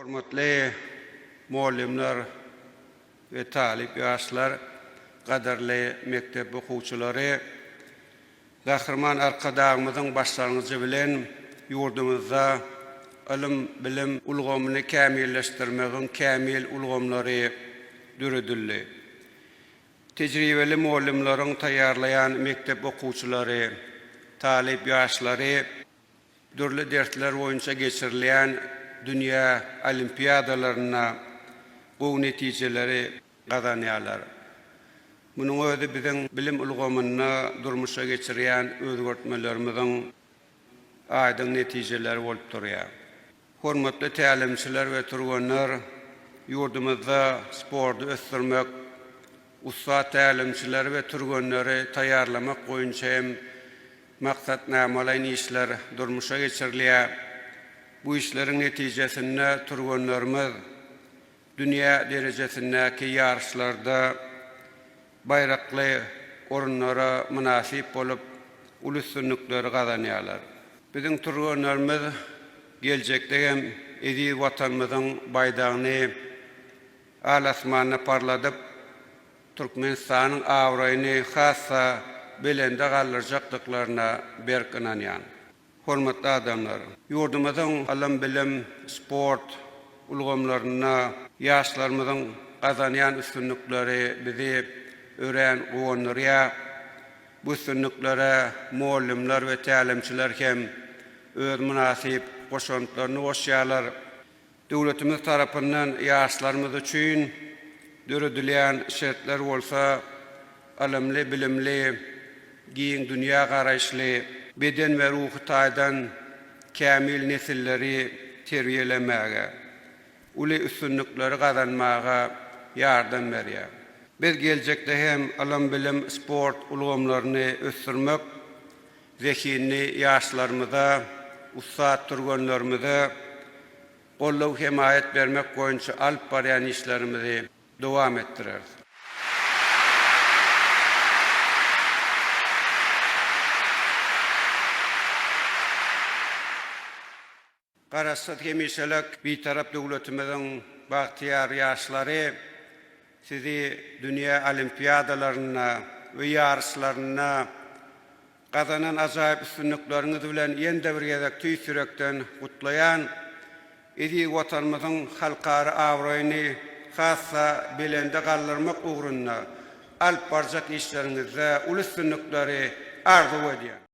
Hormatly muallimler ve talip ýaşlar, gaderli mektep okuwçylary, gahryman arkadaşymyzyň başlangyjy bilen ýurdumyzda ilim, bilim ulgamyny kämilleşdirmegiň kämil ulgamlary düredildi. Tejribeli muallimleriň taýýarlaýan mektep okuwçylary, talip ýaşlary dürli dersler boýunça geçirilýän dünya olimpiadalaryna gowy netijeleri gazanýarlar. Munyň özi biziň bilim ulgamyny durmuşa geçirýän özgertmelerimiziň aýdyn netijeleri bolup durýar. Hormatly tälimçiler we turganlar, ýurdumyzda sporty ösdürmek, usta tälimçiler we turganlary taýýarlamak boýunça hem maksatnamalaýan işler durmuşa geçirilýär. Bu işlerin netijesinde turganlarymyz dünya derejesindäki ýarşlarda bayrakly orunlara münasip bolup ulussunlukları gazanýarlar. Biziň turganlarymyz geljekde hem edi watanymyzyň baýdagyny alasmanyna parladyp Türkmenistanyň awraýyny hassa belende galdyrjakdyklaryna berkinanýar. Hormatly adamlar, ýurdumyzyň alam bilim, sport ulgamlaryna ýaşlarymyzyň gazanýan üstünlükleri bizi ören gowandyrýar. Bu üstünlüklere muallimler we tälimçiler hem öz münasip goşantlaryny goşýarlar. Döwletimiz tarapyndan ýaşlarymyz üçin düredilýän şertler bolsa, alamly, bilimli, giň dünýä garaşly, beden we ruhy taýdan kämil nesilleri terbiýelemäge, uly üstünlikleri gazanmaga ýardam berýär. Biz geljekde hem alam bilim, sport ulgamlaryny ösdürmek, zehini ýaşlarymyza, ussat turganlarymyza gollaw hemaýet bermek boýunça alyp barýan işlerimizi dowam etdireriz. Garaşsyz hemişelek bitarap döwletimiziň bagtyar ýaşlary sizi dünya olimpiadalaryna we ýarşlaryna gazanan ajaýyp üstünlikleriňiz bilen ýende bir gezek tüýsürekden gutlaýan, edi watanymyzyň halkara awraýyny hassa belende galdyrmak ugrunda alyp barjak işleriňizde uly üstünlikleri arzuw edýär.